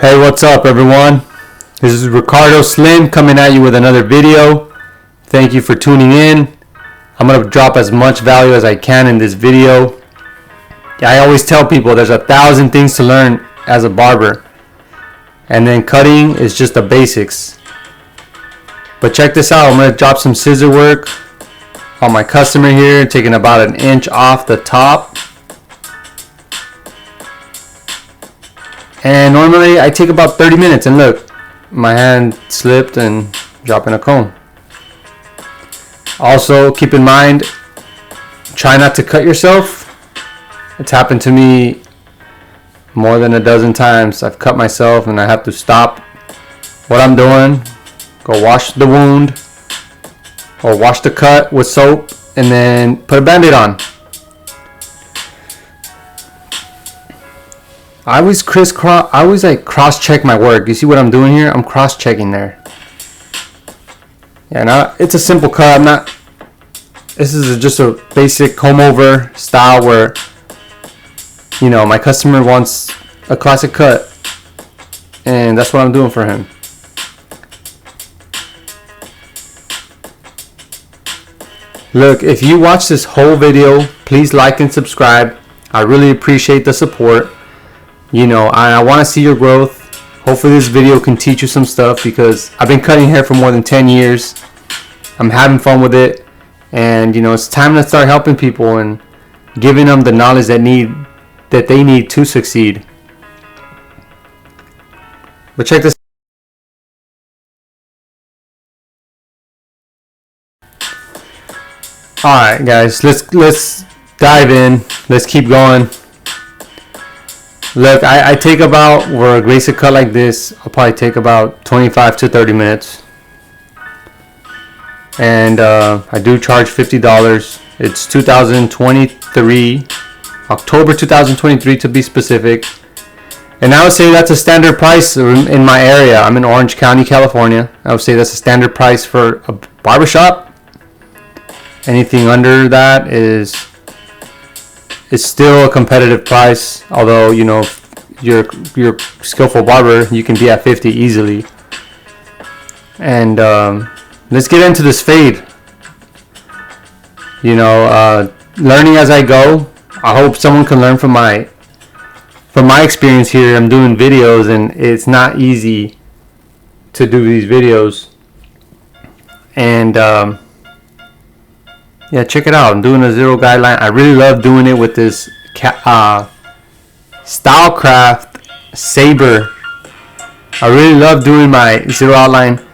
Hey, what's up everyone? This is Ricardo Slim coming at you with another video. Thank you for tuning in. I'm going to drop as much value as I can in this video. I always tell people there's 1,000 things to learn as a barber. And then cutting is just the basics. But check this out. I'm going to drop some scissor work on my customer here, taking about an inch off the top. And normally I take about 30 minutes, and look, my hand slipped and dropping a cone. Also keep in mind, try not to cut yourself. It's happened to me more than a dozen times. I've cut myself and I have to stop what I'm doing, go wash the wound or wash the cut with soap, and then put a band-aid on. I always cross-check my work. You see what I'm doing here? I'm cross-checking there. Yeah, now it's a simple cut. This is just a basic comb-over style where, you know, my customer wants a classic cut, and that's what I'm doing for him. Look, if you watch this whole video, please like and subscribe. I really appreciate the support. You know, I want to see your growth. Hopefully this video can teach you some stuff, because I've been cutting hair for more than 10 years. I'm having fun with it, and you know, it's time to start helping people and giving them the knowledge that they need to succeed. But check this. Alright guys, let's dive in. Let's keep going. Look, I take about, for a basic cut like this, I'll probably take about 25 to 30 minutes. And I do charge $50. It's 2023, October 2023 to be specific. And I would say that's a standard price in my area. I'm in Orange County, California. I would say that's a standard price for a barbershop. Anything under that is still a competitive price, although, you know, you're skillful barber, you can be at 50 easily. And let's get into this fade. You know, learning as I go. I hope someone can learn from my experience here. I'm doing videos, and it's not easy to do these videos. And yeah, check it out. I'm doing a zero guideline. I really love doing it with this Stylecraft Saber. I really love doing my zero outline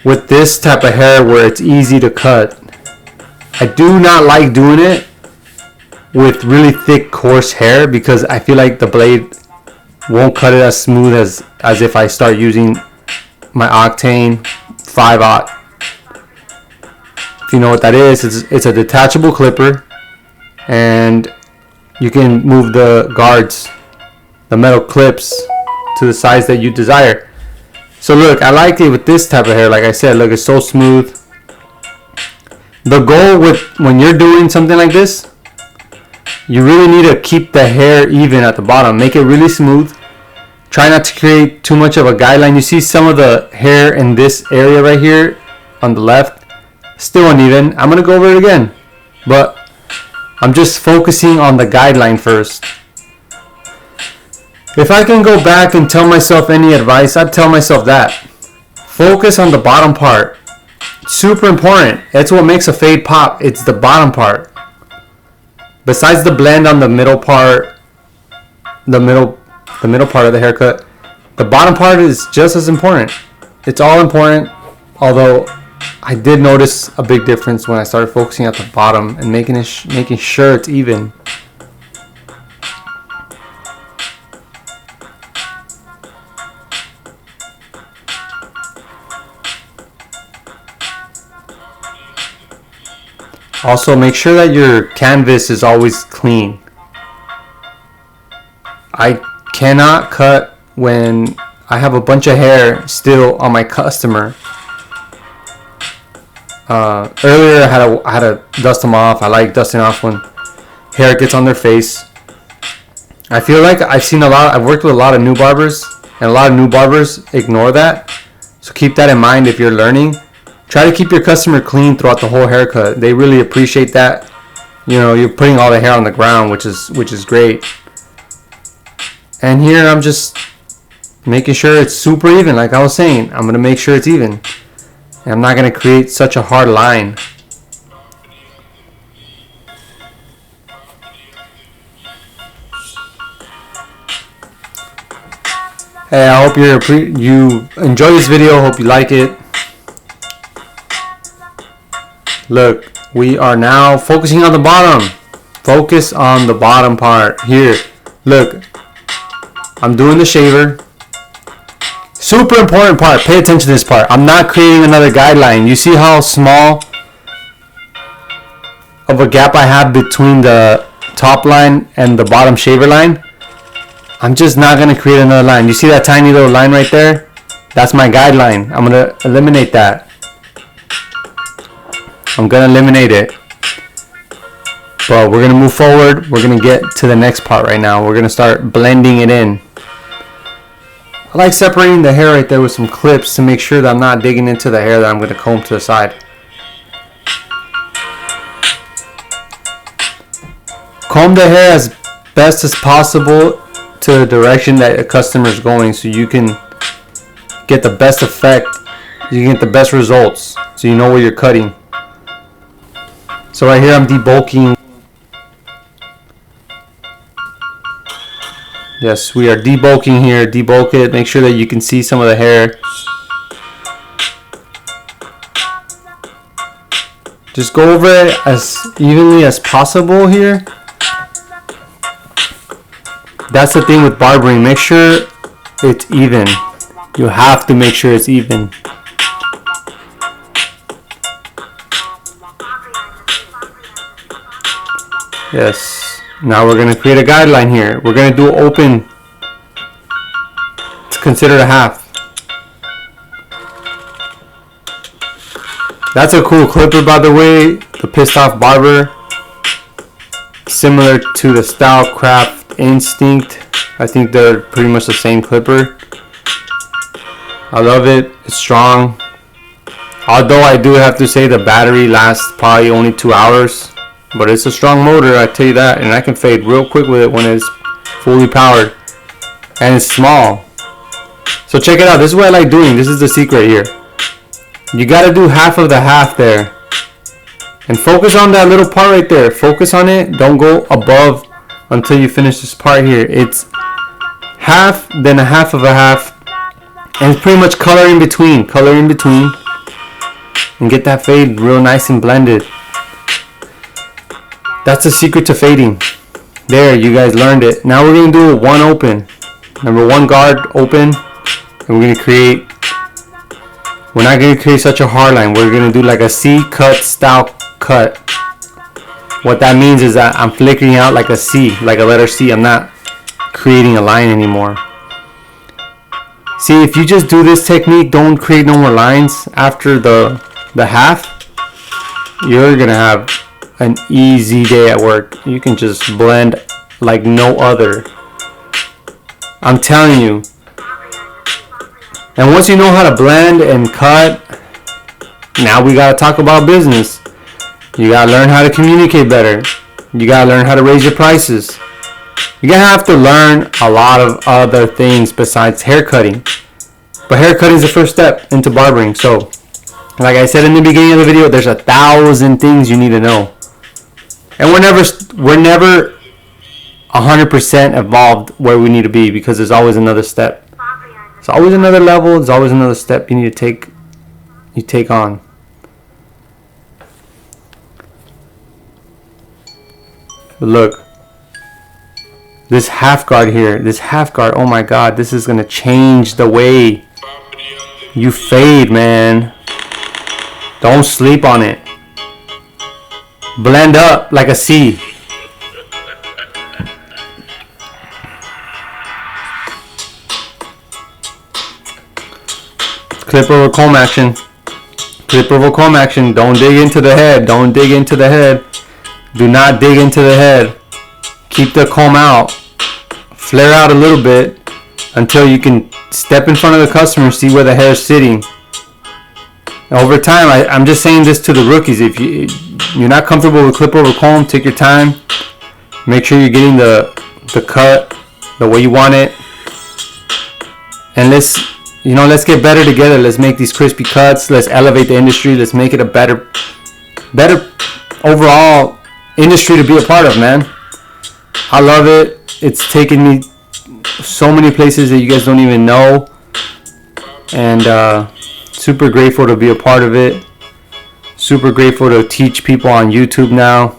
with this type of hair where it's easy to cut. I do not like doing it with really thick, coarse hair, because I feel like the blade won't cut it as smooth as if I start using my Octane 5/0. If you know what that is, it's a detachable clipper, and you can move the guards, the metal clips, to the size that you desire. So look, I like it with this type of hair. Like I said, look, it's so smooth. The goal with when you're doing something like this, you really need to keep the hair even at the bottom. Make it really smooth. Try not to create too much of a guideline. You see some of the hair in this area right here on the left, still uneven. I'm gonna go over it again, but I'm just focusing on the guideline first. If I can go back and tell myself any advice, I'd tell myself that. Focus on the bottom part. Super important. That's what makes a fade pop. It's the bottom part. Besides the blend on the middle part, the middle part of the haircut, the bottom part is just as important. It's all important, although I did notice a big difference when I started focusing at the bottom and making sure it's even. Also, make sure that your canvas is always clean. I cannot cut when I have a bunch of hair still on my customer. Earlier I had to dust them off. I like dusting off when hair gets on their face. I feel like I've worked with a lot of new barbers, and a lot of new barbers ignore that. So keep that in mind if you're learning. Try to keep your customer clean throughout the whole haircut. They really appreciate that. You know, you're putting all the hair on the ground, which is great. And here I'm just making sure it's super even. Like I was saying, I'm gonna make sure it's even. And I'm not gonna create such a hard line. Hey, I hope you enjoy this video. Hope you like it. Look, we are now focusing on the bottom. Focus on the bottom part here. Look, I'm doing the shaver. Super important part. Pay attention to this part. I'm not creating another guideline. You see how small of a gap I have between the top line and the bottom shaver line? I'm just not going to create another line. You see that tiny little line right there? That's my guideline. I'm going to eliminate that. I'm going to eliminate it. But we're going to move forward. We're going to get to the next part right now. We're going to start blending it in. I like separating the hair right there with some clips to make sure that I'm not digging into the hair that I'm going to comb to the side. Comb the hair as best as possible to the direction that a customer is going, so you can get the best effect, you can get the best results, so you know where you're cutting. So right here I'm debulking. Yes, we are debulking here. Debulk it, make sure that you can see some of the hair. Just go over it as evenly as possible here. That's the thing with barbering. Make sure it's even. You have to make sure it's even. Yes. Now we're going to create a guideline here. We're going to do open. It's considered a half. That's a cool clipper, by the way. The Pissed Off Barber. Similar to the Stylecraft Instinct. I think they're pretty much the same clipper. I love it. It's strong. Although I do have to say the battery lasts probably only 2 hours. But it's a strong motor, I tell you that. And I can fade real quick with it when it's fully powered. And it's small. So check it out. This is what I like doing. This is the secret here. You got to do half of the half there. And focus on that little part right there. Focus on it. Don't go above until you finish this part here. It's half, then a half of a half. And it's pretty much color in between. Color in between. And get that fade real nice and blended. That's the secret to fading. There, you guys learned it. Now we're going to do one open. Number one guard open. And we're going to create, we're not going to create such a hard line. We're going to do like a C cut style cut. What that means is that I'm flickering out like a C, like a letter C. I'm not creating a line anymore. See, if you just do this technique, don't create no more lines after the half, you're going to have an easy day at work. You can just blend like no other. I'm telling you. And once you know how to blend and cut, now we gotta talk about business. You gotta learn how to communicate better. You gotta learn how to raise your prices. You're gonna have to learn a lot of other things besides haircutting. But haircutting is the first step into barbering. So, like I said in the beginning of the video, there's 1,000 things you need to know. And we're never 100% evolved where we need to be, because there's always another step. There's always another level. There's always another step you need to take on. But look, this half guard here, oh my God, this is gonna change the way you fade, man. Don't sleep on it. Blend up like a C. Clip over comb action. Clip over comb action. Don't dig into the head. Don't dig into the head. Do not dig into the head. Keep the comb out. Flare out a little bit. until you can step in front of the customer and see where the hair is sitting. Over time, I'm just saying this to the rookies. If you're not comfortable with clip over comb, take your time. Make sure you're getting the cut the way you want it. And let's get better together. Let's make these crispy cuts. Let's elevate the industry. Let's make it a better overall industry to be a part of, man. I love it. It's taken me so many places that you guys don't even know. And super grateful to be a part of it. Super grateful to teach people on YouTube now.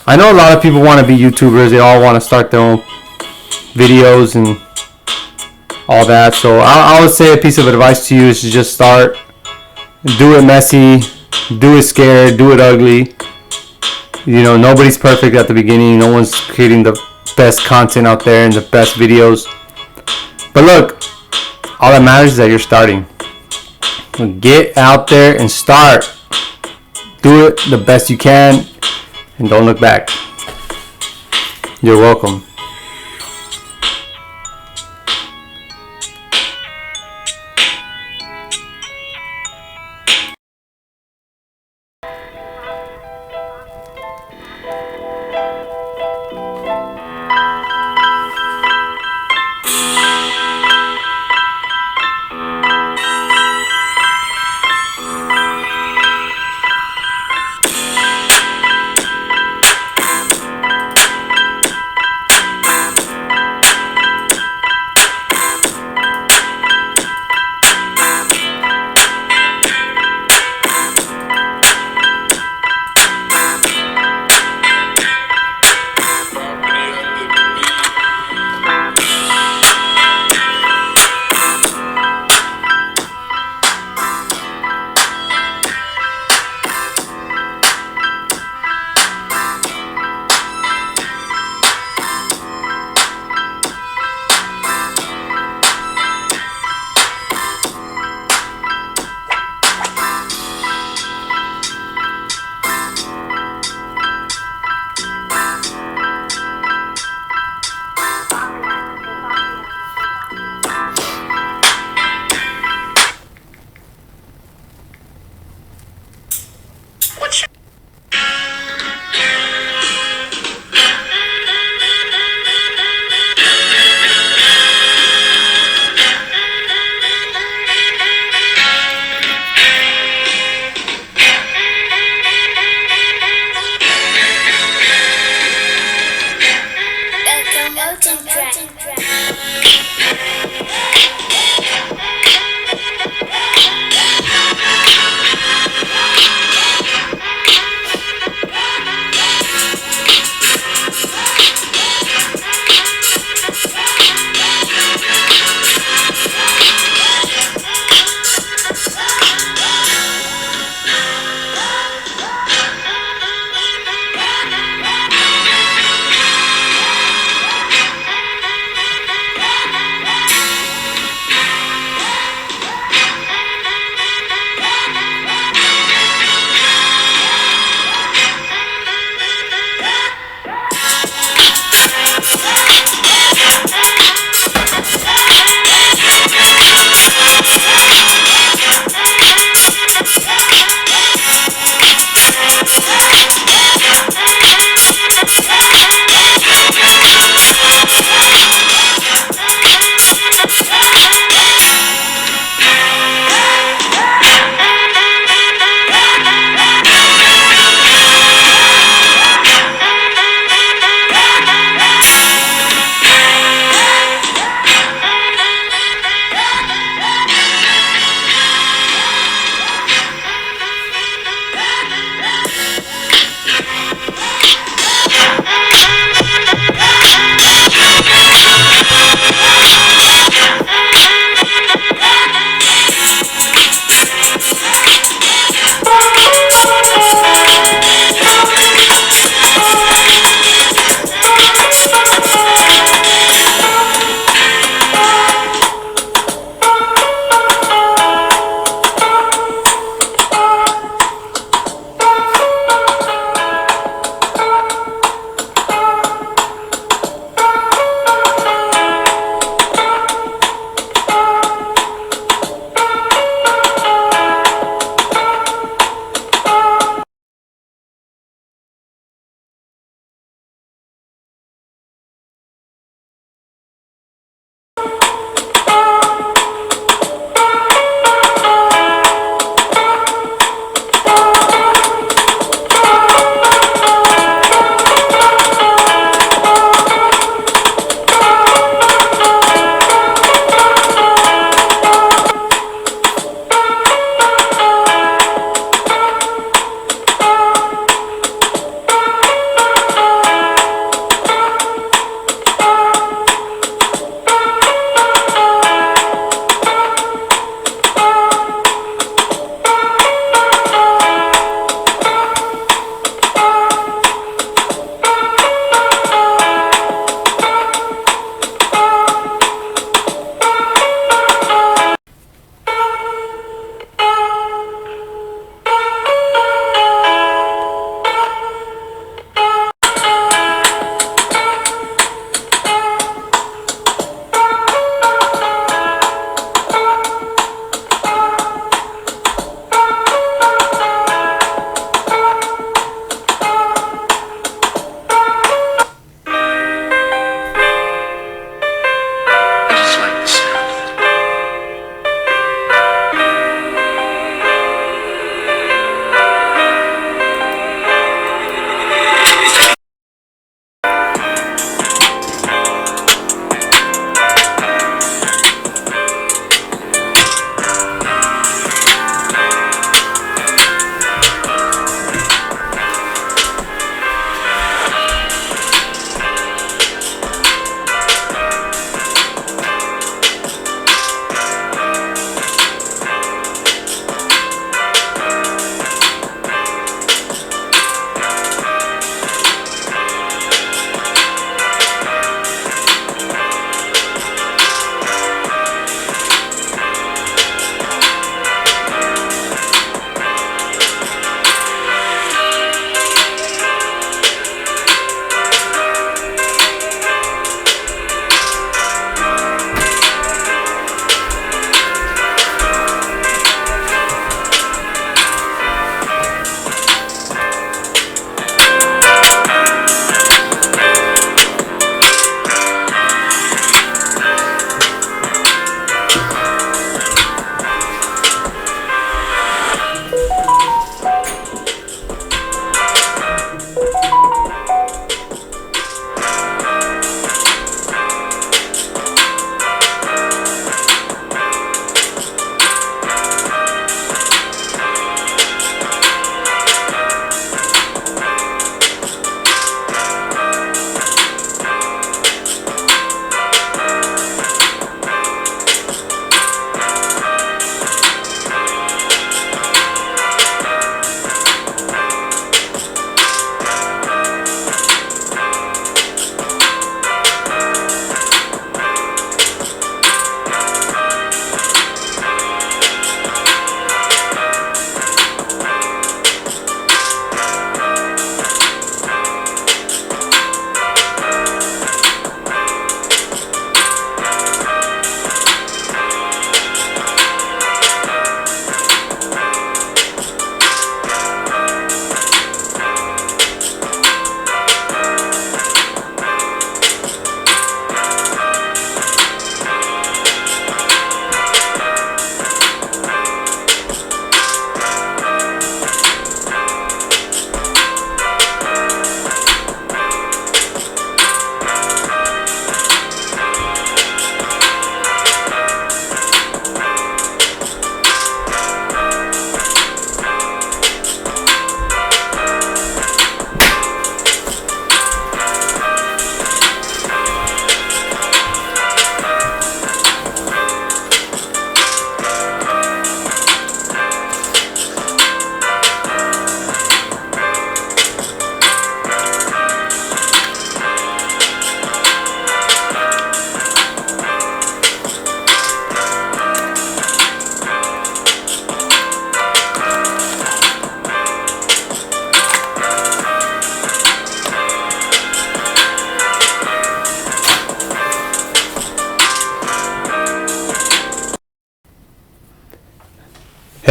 I know a lot of people want to be YouTubers. They all want to start their own videos and all that. So I would say a piece of advice to you is to just start. Do it messy. Do it scared. Do it ugly. Nobody's perfect at the beginning. No one's creating the best content out there and the best videos. But look, all that matters is that you're starting. Get out there and start. Do it the best you can and don't look back. You're welcome.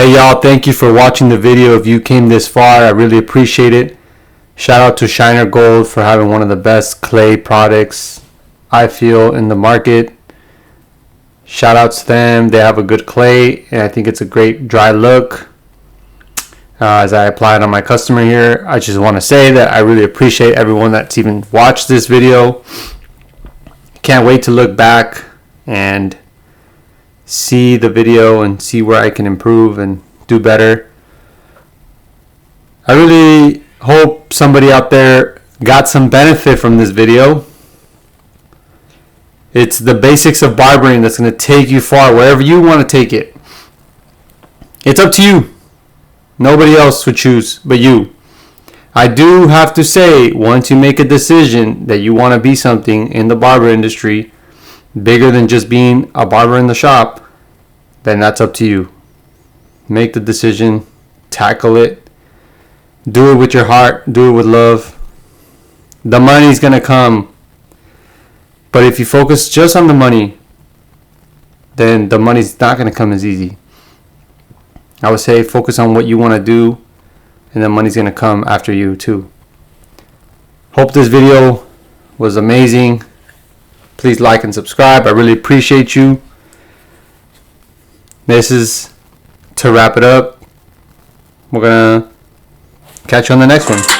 Hey y'all, thank you for watching the video. If you came this far, I really appreciate it. Shout out to Shiner Gold for having one of the best clay products I feel in the market. Shout out to them. They have a good clay and I think it's a great dry look. As I apply it on my customer here, I just want to say that I really appreciate everyone that's even watched this video. Can't wait to look back and see the video and see where I can improve and do better. I really hope somebody out there got some benefit from this video. It's the basics of barbering that's going to take you far, wherever you want to take it. It's up to you. Nobody else would choose but you. I do have to say, once you make a decision that you want to be something in the barber industry, bigger than just being a barber in the shop, then that's up to you. Make the decision, tackle it, do it with your heart, do it with love. The money's going to come. But if you focus just on the money, then the money's not going to come as easy. I would say focus on what you want to do, and the money's going to come after you too. Hope this video was amazing. Please like and subscribe. I really appreciate you. This is to wrap it up. We're going to catch you on the next one.